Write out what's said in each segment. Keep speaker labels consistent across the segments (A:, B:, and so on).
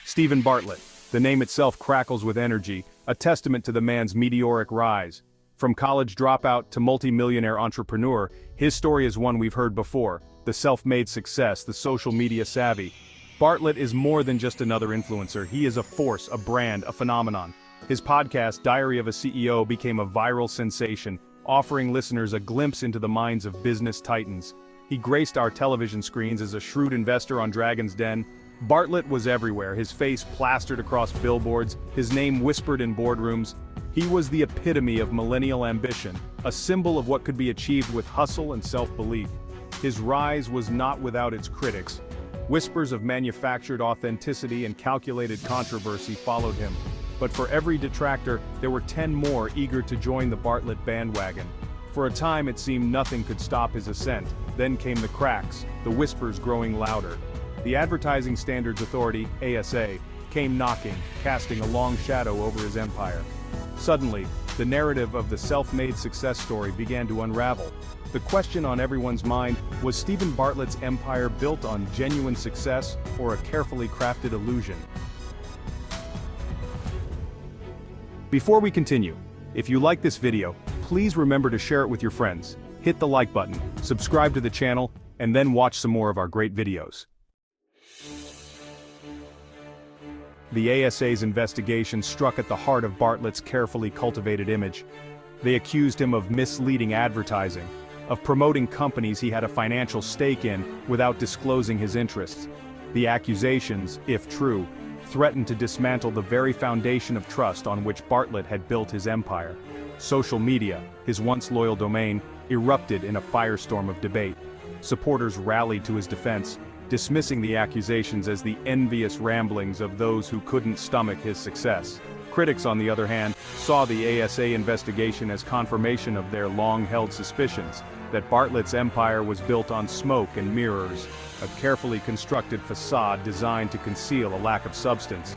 A: Steven Bartlett. The name itself crackles with energy, a testament to the man's meteoric rise. From college dropout to multi-millionaire entrepreneur, his story is one we've heard before, the self-made success, the social media savvy. Bartlett is more than just another influencer, he is a force, a brand, a phenomenon. His podcast, Diary of a CEO, became a viral sensation, offering listeners a glimpse into the minds of business titans. He graced our television screens as a shrewd investor on Dragon's Den. Bartlett was everywhere, his face plastered across billboards, his name whispered in boardrooms. He was the epitome of millennial ambition, a symbol of what could be achieved with hustle and self-belief. His rise was not without its critics. Whispers of manufactured authenticity and calculated controversy followed him. But for every detractor, there were 10 more eager to join the Bartlett bandwagon. For a time it seemed nothing could stop his ascent. Then came the cracks, the whispers growing louder. The Advertising Standards Authority, ASA, came knocking, casting a long shadow over his empire. Suddenly, the narrative of the self-made success story began to unravel. The question on everyone's mind, was Steven Bartlett's empire built on genuine success or a carefully crafted illusion? Before we continue, if you like this video, please remember to share it with your friends, hit the like button, subscribe to the channel, and then watch some more of our great videos. The ASA's investigation struck at the heart of Bartlett's carefully cultivated image. They accused him of misleading advertising, of promoting companies he had a financial stake in without disclosing his interests. The accusations, if true, threatened to dismantle the very foundation of trust on which Bartlett had built his empire. Social media, his once loyal domain, erupted in a firestorm of debate. Supporters rallied to his defense, dismissing the accusations as the envious ramblings of those who couldn't stomach his success. Critics, on the other hand, saw the ASA investigation as confirmation of their long-held suspicions that Bartlett's empire was built on smoke and mirrors, a carefully constructed facade designed to conceal a lack of substance.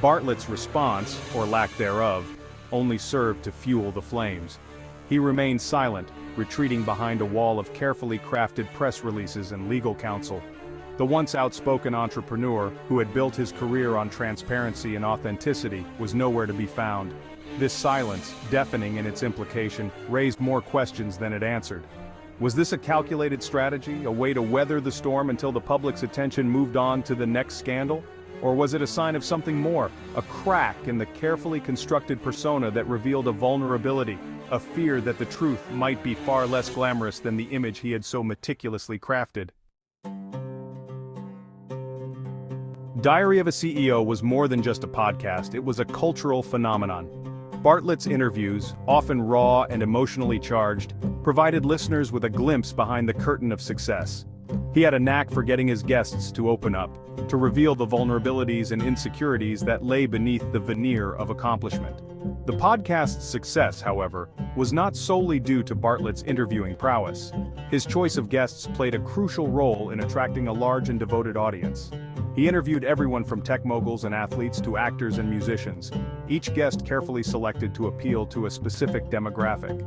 A: Bartlett's response, or lack thereof, only served to fuel the flames. He remained silent, retreating behind a wall of carefully crafted press releases and legal counsel. The once outspoken entrepreneur, who had built his career on transparency and authenticity, was nowhere to be found. This silence, deafening in its implication, raised more questions than it answered. Was this a calculated strategy, a way to weather the storm until the public's attention moved on to the next scandal? Or was it a sign of something more, a crack in the carefully constructed persona that revealed a vulnerability, a fear that the truth might be far less glamorous than the image he had so meticulously crafted? Diary of a CEO was more than just a podcast, it was a cultural phenomenon. Bartlett's interviews, often raw and emotionally charged, provided listeners with a glimpse behind the curtain of success. He had a knack for getting his guests to open up, to reveal the vulnerabilities and insecurities that lay beneath the veneer of accomplishment. The podcast's success, however, was not solely due to Bartlett's interviewing prowess. His choice of guests played a crucial role in attracting a large and devoted audience. He interviewed everyone from tech moguls and athletes to actors and musicians, each guest carefully selected to appeal to a specific demographic.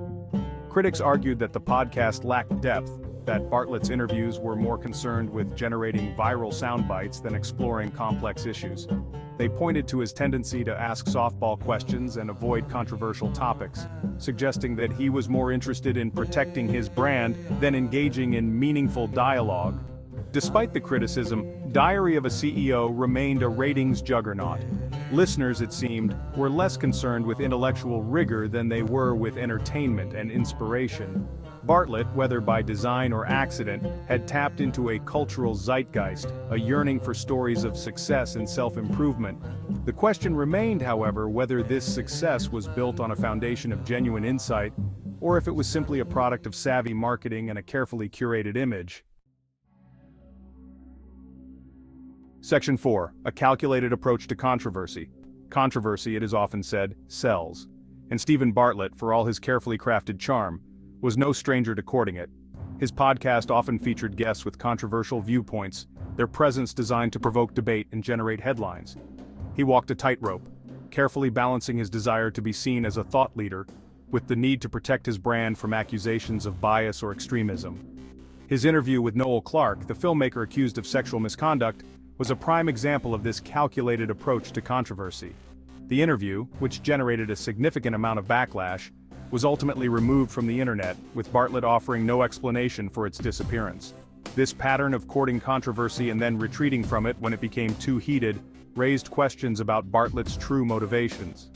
A: Critics argued that the podcast lacked depth, that Bartlett's interviews were more concerned with generating viral sound bites than exploring complex issues. They pointed to his tendency to ask softball questions and avoid controversial topics, suggesting that he was more interested in protecting his brand than engaging in meaningful dialogue. Despite the criticism, Diary of a CEO remained a ratings juggernaut. Listeners, it seemed, were less concerned with intellectual rigor than they were with entertainment and inspiration. Bartlett, whether by design or accident, had tapped into a cultural zeitgeist, a yearning for stories of success and self-improvement. The question remained, however, whether this success was built on a foundation of genuine insight, or if it was simply a product of savvy marketing and a carefully curated image. Section 4. A calculated approach to controversy. Controversy, it is often said, sells. And Steven Bartlett, for all his carefully crafted charm, was no stranger to courting it. His podcast often featured guests with controversial viewpoints, their presence designed to provoke debate and generate headlines. He walked a tightrope, carefully balancing his desire to be seen as a thought leader, with the need to protect his brand from accusations of bias or extremism. His interview with Noel Clarke, the filmmaker accused of sexual misconduct, was a prime example of this calculated approach to controversy. The interview, which generated a significant amount of backlash, was ultimately removed from the internet, with Bartlett offering no explanation for its disappearance. This pattern of courting controversy and then retreating from it when it became too heated raised questions about Bartlett's true motivations.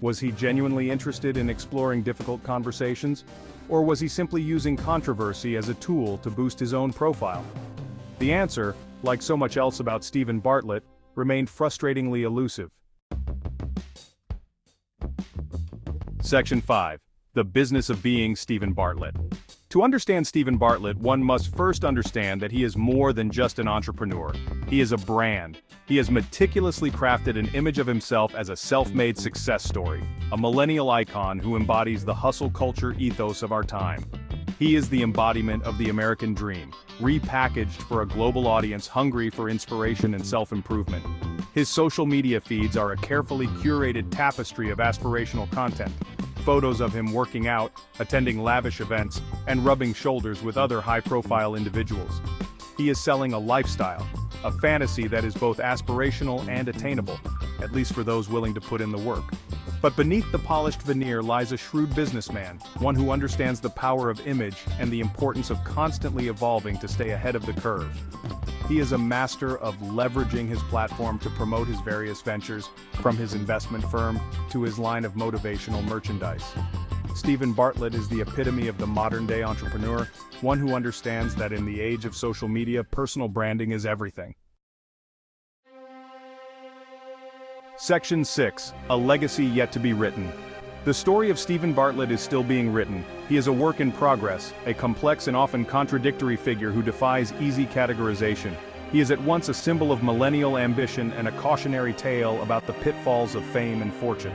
A: Was he genuinely interested in exploring difficult conversations, or was he simply using controversy as a tool to boost his own profile? The answer, like so much else about Steven Bartlett, remained frustratingly elusive. Section 5. The Business of Being Steven Bartlett. To understand Steven Bartlett, one must first understand that he is more than just an entrepreneur. He is a brand. He has meticulously crafted an image of himself as a self-made success story, a millennial icon who embodies the hustle culture ethos of our time. He is the embodiment of the American dream, repackaged for a global audience hungry for inspiration and self-improvement. His social media feeds are a carefully curated tapestry of aspirational content. Photos of him working out, attending lavish events, and rubbing shoulders with other high-profile individuals. He is selling a lifestyle, a fantasy that is both aspirational and attainable, at least for those willing to put in the work. But beneath the polished veneer lies a shrewd businessman, one who understands the power of image and the importance of constantly evolving to stay ahead of the curve. He is a master of leveraging his platform to promote his various ventures, from his investment firm to his line of motivational merchandise. Steven Bartlett is the epitome of the modern-day entrepreneur, one who understands that in the age of social media, personal branding is everything. Section 6. A Legacy Yet to be Written. The story of Steven Bartlett is still being written. He is a work in progress, a complex and often contradictory figure who defies easy categorization. He is at once a symbol of millennial ambition and a cautionary tale about the pitfalls of fame and fortune.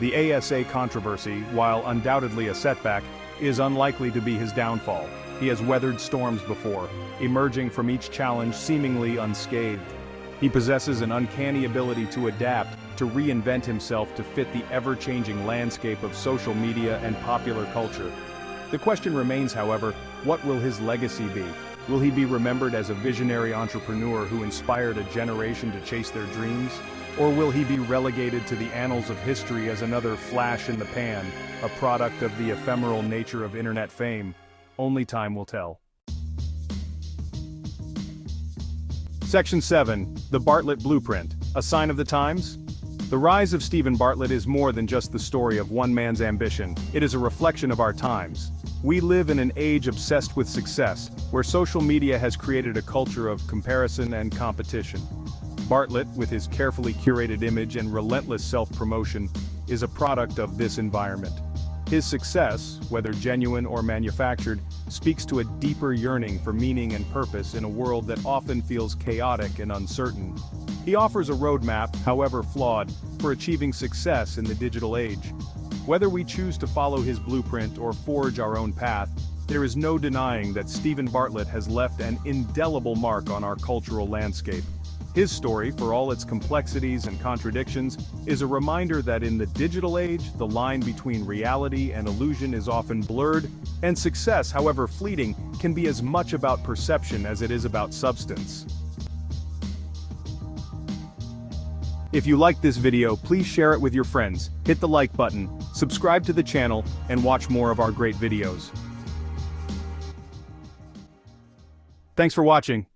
A: The ASA Controversy, while undoubtedly a setback, is unlikely to be his downfall. He has weathered storms before, emerging from each challenge seemingly unscathed. He possesses an uncanny ability to adapt, to reinvent himself to fit the ever-changing landscape of social media and popular culture. The question remains, however, what will his legacy be? Will he be remembered as a visionary entrepreneur who inspired a generation to chase their dreams? Or will he be relegated to the annals of history as another flash in the pan, a product of the ephemeral nature of internet fame? Only time will tell. Section 7. The Bartlett Blueprint. A sign of the times? The rise of Steven Bartlett is more than just the story of one man's ambition. It is a reflection of our times. We live in an age obsessed with success, where social media has created a culture of comparison and competition. Bartlett, with his carefully curated image and relentless self-promotion, is a product of this environment. His success, whether genuine or manufactured, speaks to a deeper yearning for meaning and purpose in a world that often feels chaotic and uncertain. He offers a roadmap, however flawed, for achieving success in the digital age. Whether we choose to follow his blueprint or forge our own path, there is no denying that Steven Bartlett has left an indelible mark on our cultural landscape. His story, for all its complexities and contradictions, is a reminder that in the digital age, the line between reality and illusion is often blurred, and success, however fleeting, can be as much about perception as it is about substance. If you liked this video, please share it with your friends, hit the like button, subscribe to the channel, and watch more of our great videos. Thanks for watching.